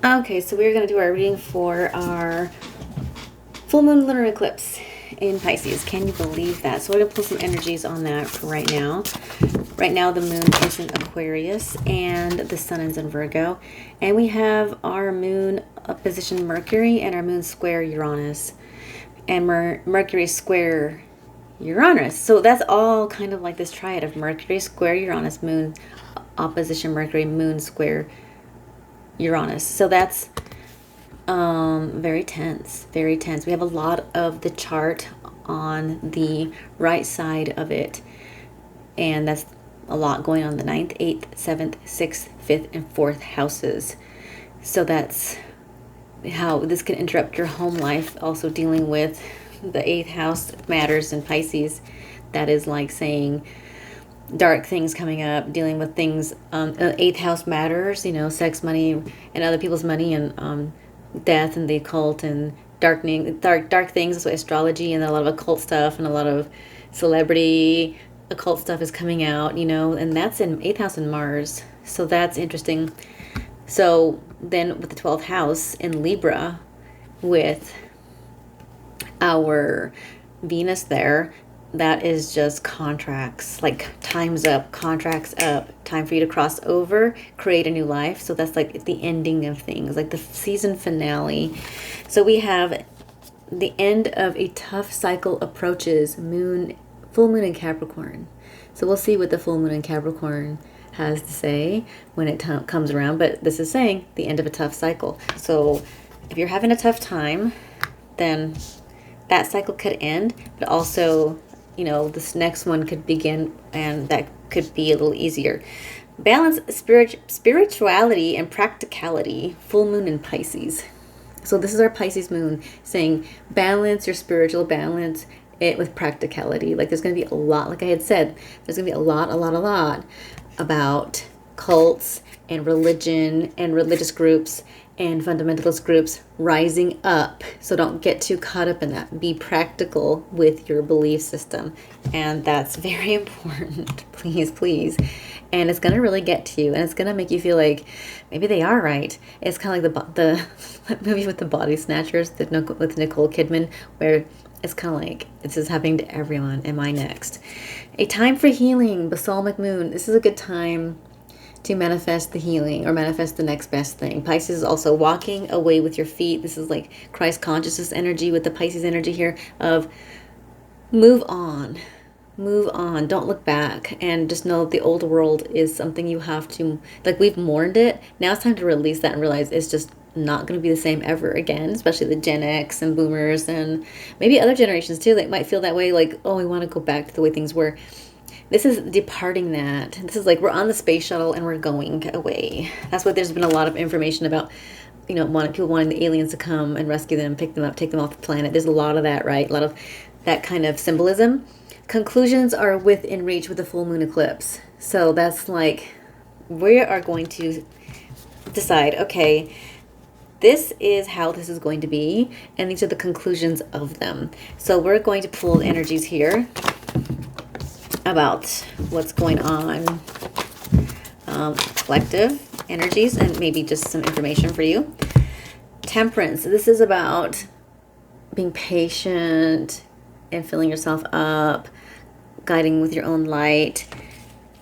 Okay, so we're going to do our reading for our full moon lunar eclipse in Pisces. Can you believe that? So we're going to pull some energies on that for right now. Right now the moon is in Aquarius and the sun is in Virgo. And we have our moon opposition Mercury and our moon square Uranus. And Mercury square Uranus. So that's all kind of like this triad of Mercury square Uranus, moon opposition Mercury, moon square Uranus. So that's very tense, very tense. We have a lot of the chart on the right side of it, and that's a lot going on the 9th, 8th, 7th, 6th, 5th, and 4th houses. So that's how this can interrupt your home life. Also dealing with the 8th house matters in Pisces. That is like saying dark things coming up, dealing with things. 8th house matters, you know, sex, money, and other people's money, and death and the occult and dark things. So astrology and a lot of occult stuff and a lot of celebrity occult stuff is coming out, you know, and that's in 8th house and Mars. So that's interesting. So then with the 12th house in Libra with our Venus there, that is just contracts, like time's up, contracts up, time for you to cross over, create a new life. So that's like the ending of things, like the season finale. So we have the end of a tough cycle approaches, full moon in Capricorn. So we'll see what the full moon in Capricorn has to say when it comes around, but this is saying the end of a tough cycle. So if you're having a tough time, then that cycle could end, but also, you know, this next one could begin, and that could be a little easier. Balance spirituality and practicality, full moon in Pisces. So this is our Pisces moon saying balance your spiritual, balance it with practicality. Like there's going to be a lot, like I had said, there's going to be a lot about cults and religion and religious groups and fundamentalist groups rising up. So don't get too caught up in that. Be practical with your belief system. And that's very important. Please, please. And it's going to really get to you. And it's going to make you feel like maybe they are right. It's kind of like the movie with the body snatchers with Nicole Kidman, where it's kind of like, this is happening to everyone. Am I next? A time for healing, Balsamic moon. This is a good time to manifest the healing or manifest the next best thing. Pisces is also walking away with your feet. This is like Christ consciousness energy with the Pisces energy here of move on. Move on. Don't look back, and just know that the old world is something you have to, like, we've mourned it. Now it's time to release that and realize it's just not going to be the same ever again, especially the Gen X and boomers and maybe other generations too that might feel that way, like, oh, we want to go back to the way things were. This is departing that. This is like we're on the space shuttle and we're going away. That's what there's been a lot of information about, you know, people wanting the aliens to come and rescue them, pick them up, take them off the planet. There's a lot of that, right? A lot of that kind of symbolism. Conclusions are within reach with the full moon eclipse. So that's like, we are going to decide, okay, this is how this is going to be, and these are the conclusions of them. So we're going to pull energies here about what's going on, collective energies, and maybe just some information for you. Temperance. This is about being patient and filling yourself up, guiding with your own light.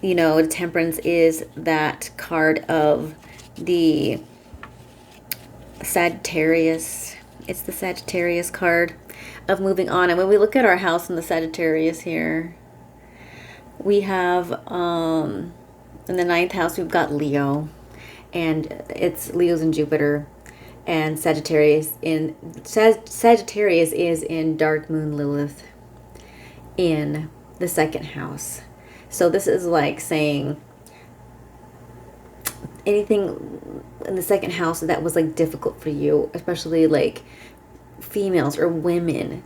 You know, temperance is that card of the Sagittarius. It's the Sagittarius card of moving on. And when we look at our house in the Sagittarius here, we have in the 9th house we've got Leo, and it's Leo's in Jupiter, and Sagittarius is in Dark Moon Lilith in the 2nd house. So this is like saying anything in the 2nd house that was like difficult for you, especially like females or women,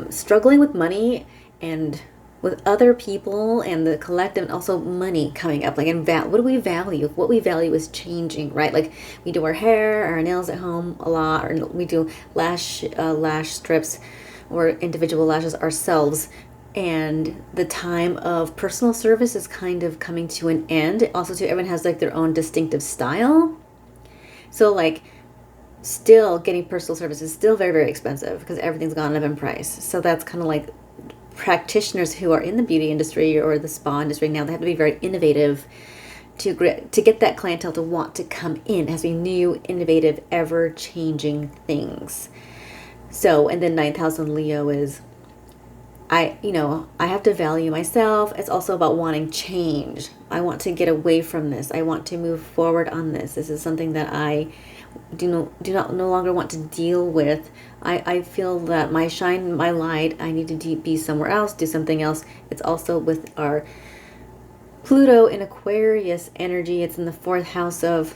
struggling with money and with other people and the collective, and also money coming up. Like, what do we value? What we value is changing, right? Like, we do our hair, our nails at home a lot, or we do lash strips or individual lashes ourselves. And the time of personal service is kind of coming to an end. Also, too, everyone has like their own distinctive style. So like still getting personal service is still very, very expensive because everything's gone up in price. So that's kind of like practitioners who are in the beauty industry or the spa industry now, they have to be very innovative to get that clientele to want to come in. It has to be new, innovative, ever-changing things. So, and then 9th house in Leo is, I have to value myself. It's also about wanting change. I want to get away from this. I want to move forward on this. This is something that I do not no longer want to deal with. I feel that my shine, my light, I need to be somewhere else, do something else. It's also with our Pluto in Aquarius energy. It's in the 4th house of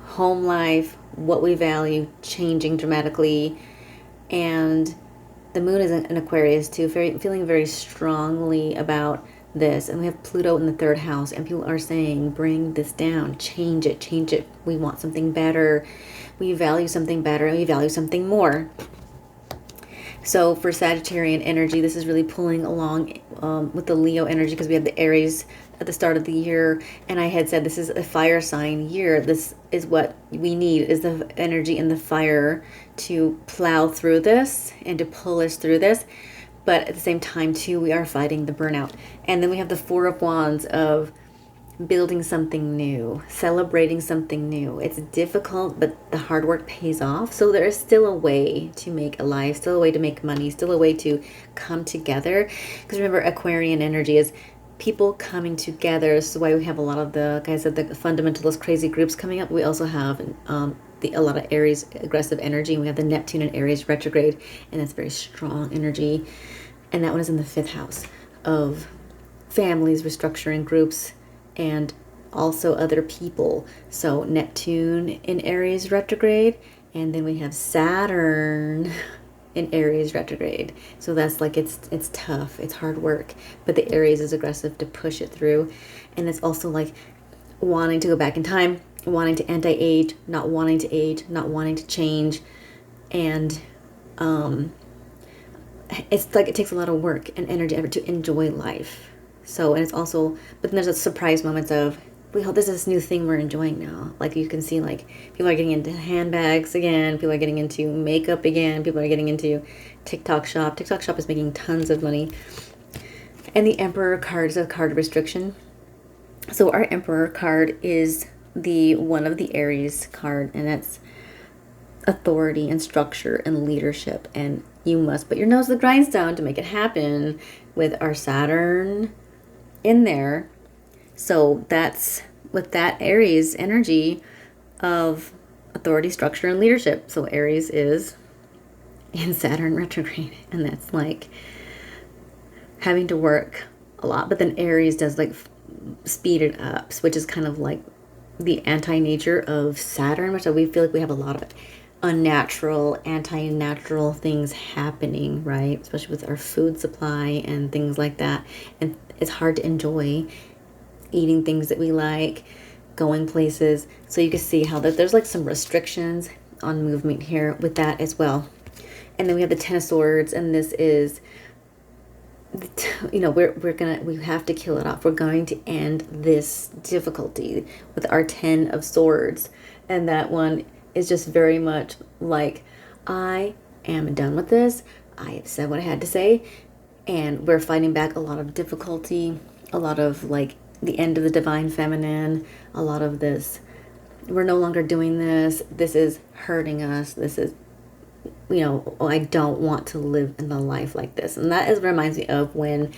home life, what we value, changing dramatically. And the moon is in Aquarius too, feeling very strongly about this. And we have Pluto in the 3rd house, and people are saying, bring this down, change it, change it. We want something better. We value something better, and we value something more. So for Sagittarian energy, this is really pulling along with the Leo energy, because we have the Aries at the start of the year. And I had said this is a fire sign year. This is what we need, is the energy and the fire to plow through this and to pull us through this. But at the same time, too, we are fighting the burnout. And then we have the 4 of Wands of building something new, celebrating something new. It's difficult, but the hard work pays off. So there is still a way to make a life, still a way to make money, still a way to come together. Because remember, Aquarian energy is people coming together. This is why we have a lot of the, like I said, the fundamentalist crazy groups coming up. We also have a lot of Aries aggressive energy. And we have the Neptune and Aries retrograde, and that's very strong energy. And that one is in the 5th house of families, restructuring groups, and also other people. So Neptune in Aries retrograde, and then we have Saturn in Aries retrograde. So that's like, it's tough, it's hard work, but the Aries is aggressive to push it through. And it's also like wanting to go back in time, wanting to anti-age, not wanting to age, not wanting to change. And it's like it takes a lot of work and energy to enjoy life. So, and it's also, but then there's a surprise moments of, well, this is this new thing we're enjoying now. Like you can see, like people are getting into handbags again, people are getting into makeup again, people are getting into TikTok shop. TikTok shop is making tons of money. And the Emperor card is a card of restriction. So our Emperor card is the one of the Aries card, and that's authority and structure and leadership. And you must put your nose to the grindstone to make it happen with our Saturn in there. So that's with that Aries energy of authority, structure, and leadership. So Aries is in Saturn retrograde, and that's like having to work a lot. But then Aries does like speed it up, which is kind of like the anti-nature of Saturn, which we feel like we have a lot of unnatural, anti-natural things happening, right? Especially with our food supply and things like that. And it's hard to enjoy eating things that we like, going places. So you can see how that there's like some restrictions on movement here with that as well. And then we have the 10 of Swords, and this is, you know, we have to kill it off. We're going to end this difficulty with our 10 of Swords. And that one is just very much like, I am done with this. I have said what I had to say. And we're fighting back a lot of difficulty, a lot of like the end of the divine feminine, a lot of this. We're no longer doing this. This is hurting us. This is, you know, I don't want to live in a life like this. And that reminds me of when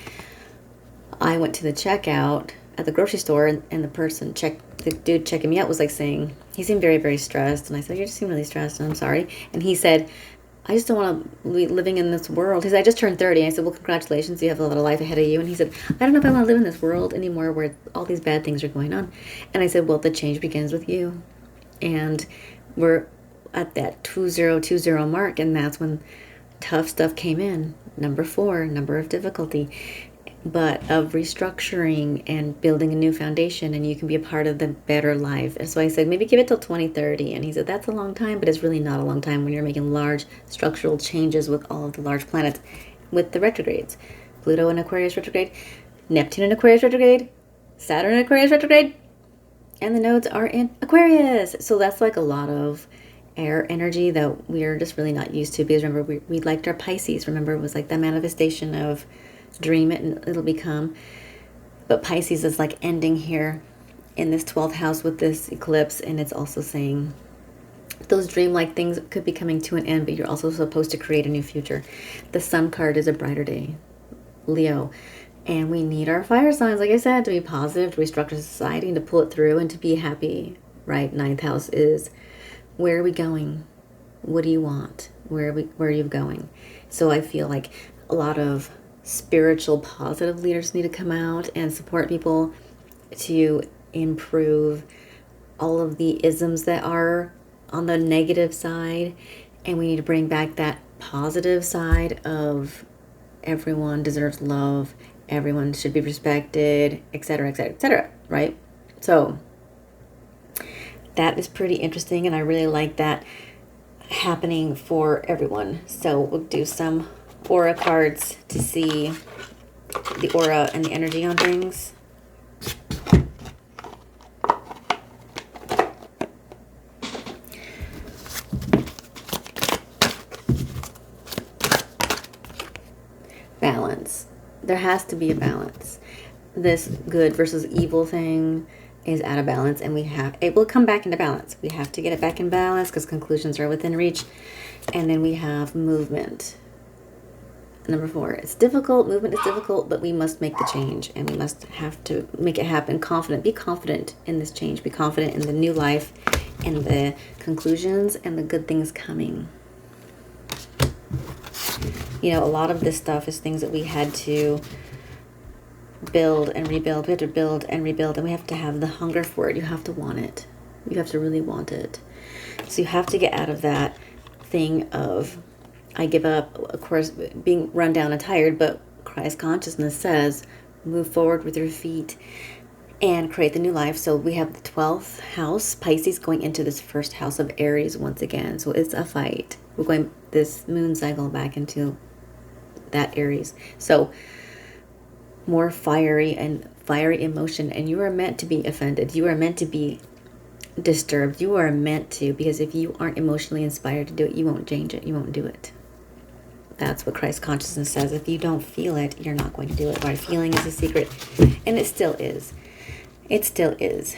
I went to the checkout at the grocery store, and the dude checking me out was like saying, he seemed very, very stressed. And I said, you just seem really stressed, and I'm sorry. And he said, I just don't want to be living in this world. He said, I just turned 30. I said, well, congratulations. You have a lot of life ahead of you. And he said, I don't know if I want to live in this world anymore where all these bad things are going on. And I said, well, the change begins with you. And we're at that 2020 mark. And that's when tough stuff came in. Number 4, number of difficulty, but of restructuring and building a new foundation, and you can be a part of the better life. And so I said, maybe give it till 2030. And he said, that's a long time, but it's really not a long time when you're making large structural changes with all of the large planets with the retrogrades. Pluto in Aquarius retrograde, Neptune in Aquarius retrograde, Saturn in Aquarius retrograde. And the nodes are in Aquarius. So that's like a lot of air energy that we're just really not used to, because remember, we liked our Pisces. Remember, it was like the manifestation of dream it and it'll become. But Pisces is like ending here in this 12th house with this eclipse, and it's also saying those dreamlike things could be coming to an end, but you're also supposed to create a new future. The Sun card is a brighter day, Leo. And we need our fire signs, like I said, to be positive, to restructure society, and to pull it through and to be happy, right? Ninth house is, where are we going? What do you want? Where are you going? So I feel like a lot of spiritual, positive leaders need to come out and support people to improve all of the isms that are on the negative side. And we need to bring back that positive side of everyone deserves love, everyone should be respected, etc., etc., etc., right? So that is pretty interesting, and I really like that happening for everyone. So we'll do some aura cards to see the aura and the energy on things. Balance. There has to be a balance. This good versus evil thing is out of balance, and it will come back into balance. We have to get it back in balance because conclusions are within reach. And then we have movement. Number 4, it's difficult. Movement is difficult, but we must make the change, and we must have to make it happen. Confident. Be confident in this change. Be confident in the new life and the conclusions and the good things coming. You know, a lot of this stuff is things that we had to build and rebuild. We have to build and rebuild, and we have to have the hunger for it. You have to want it. You have to really want it. So you have to get out of that thing of, I give up, of course, being run down and tired, but Christ consciousness says, move forward with your feet and create the new life. So we have the 12th house, Pisces, going into this first house of Aries once again. So it's a fight. We're going this moon cycle back into that Aries. So more fiery emotion, and you are meant to be offended. You are meant to be disturbed. You are meant to, because if you aren't emotionally inspired to do it, you won't change it. You won't do it. That's what Christ consciousness says. If you don't feel it, you're not going to do it. Right? Feeling is a secret, and it still is. It still is.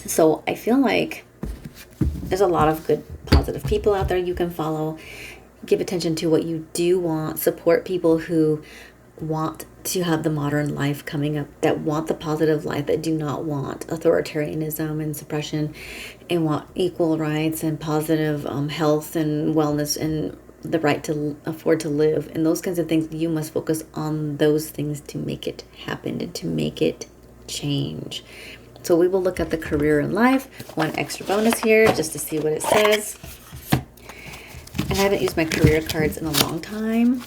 So I feel like there's a lot of good, positive people out there you can follow. Give attention to what you do want. Support people who want to have the modern life coming up, that want the positive life, that do not want authoritarianism and suppression, and want equal rights and positive health and wellness and the right to afford to live. And those kinds of things, you must focus on those things to make it happen and to make it change. So we will look at the career and life. One extra bonus here just to see what it says. I haven't used my career cards in a long time,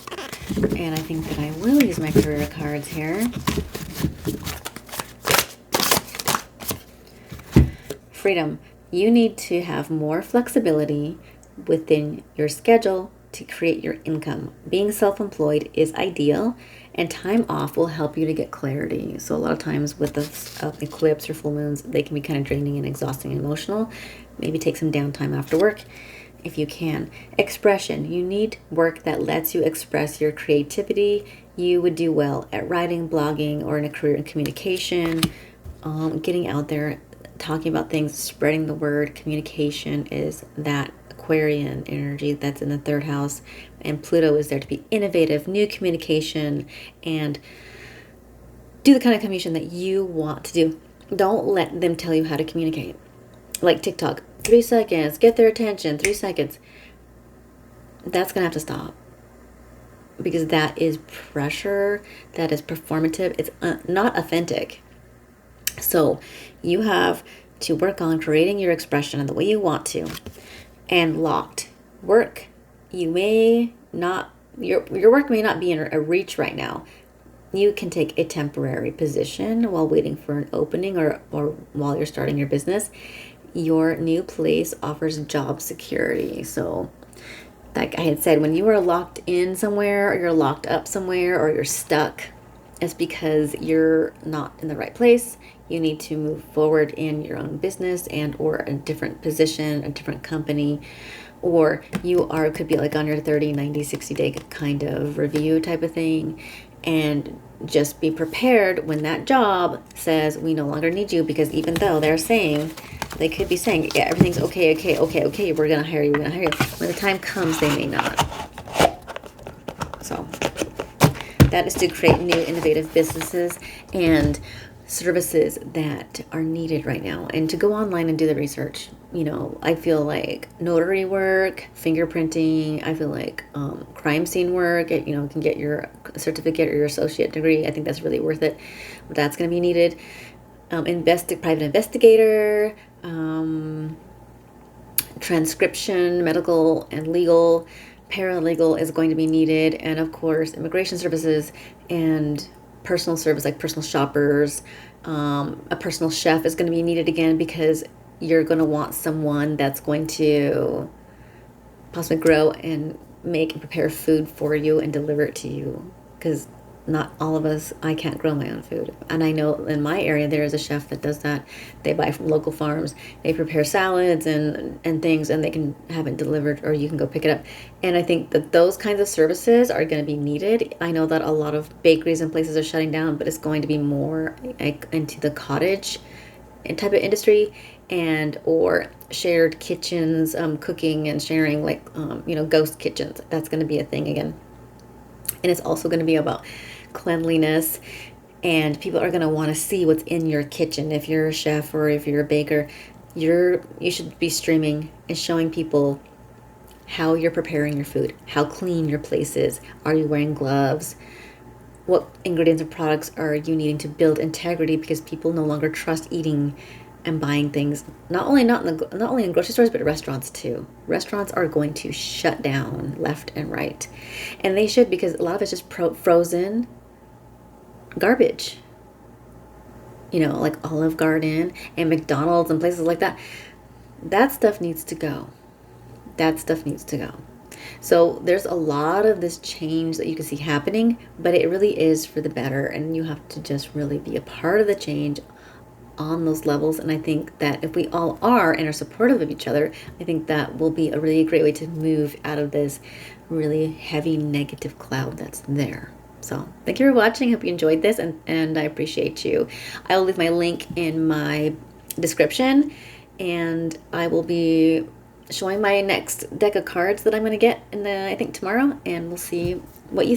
and I think that I will use my career cards here. Freedom. You need to have more flexibility within your schedule to create your income. Being self-employed is ideal, and time off will help you to get clarity. So a lot of times with the eclipse or full moons, they can be kind of draining and exhausting and emotional. Maybe take some downtime after work if you can. Expression. You need work that lets you express your creativity. You would do well at writing, blogging, or in a career in communication. Getting out there, talking about things, spreading the word. Communication is that Aquarian energy that's in the 3rd house, and Pluto is there to be innovative, new communication, and do the kind of communication that you want to do. Don't let them tell you how to communicate. Like TikTok, 3 seconds, get their attention, 3 seconds. That's going to have to stop, because that is pressure, that is performative, it's not authentic. So you have to work on creating your expression in the way you want to. And locked work, you may not, your work may not be in a reach right now. You can take a temporary position while waiting for an opening, or while you're starting your business. Your new place offers job security. So like I had said, when you are locked in somewhere, or you're locked up somewhere, or you're stuck, it's because you're not in the right place. You need to move forward in your own business and or a different position, a different company, or you are could be like on your 30, 90, 60-day kind of review type of thing. And just be prepared when that job says we no longer need you, because even though they could be saying, yeah, everything's okay, we're gonna hire you, when the time comes they may not. So that is to create new innovative businesses and services that are needed right now, and to go online and do the research. I feel like notary work, fingerprinting, I feel like crime scene work, you can get your certificate or your associate degree. I think that's really worth it. That's going to be needed. Private investigator, transcription, medical and legal, paralegal is going to be needed, and of course immigration services and personal service like personal shoppers. A personal chef is going to be needed again, because you're going to want someone that's going to possibly grow and make and prepare food for you and deliver it to you, because not all of us, I can't grow my own food. And I know in my area there is a chef that does that. They buy from local farms, they prepare salads and things, and they can have it delivered, or you can go pick it up. And I think that those kinds of services are going to be needed. I know that a lot of bakeries and places are shutting down, but it's going to be more like into the cottage type of industry, and or shared kitchens, cooking and sharing, like ghost kitchens. That's going to be a thing again. And it's also going to be about cleanliness, and people are going to want to see what's in your kitchen. If you're a chef or if you're a baker, you should be streaming and showing people how you're preparing your food, how clean your place is. Are you wearing gloves? What ingredients and products are you needing to build integrity, because people no longer trust eating and buying things, not only in grocery stores, but restaurants too. Restaurants are going to shut down left and right, and they should, because a lot of it's just frozen garbage. Like Olive Garden and McDonald's and places like that. That stuff needs to go. So there's a lot of this change that you can see happening, but it really is for the better, and you have to just really be a part of the change on those levels. And I think that if we all are and are supportive of each other, I think that will be a really great way to move out of this really heavy negative cloud that's there. So thank you for watching. I hope you enjoyed this, and I appreciate you. I will leave my link in my description, and I will be showing my next deck of cards that I'm going to get I think tomorrow, and we'll see what you think.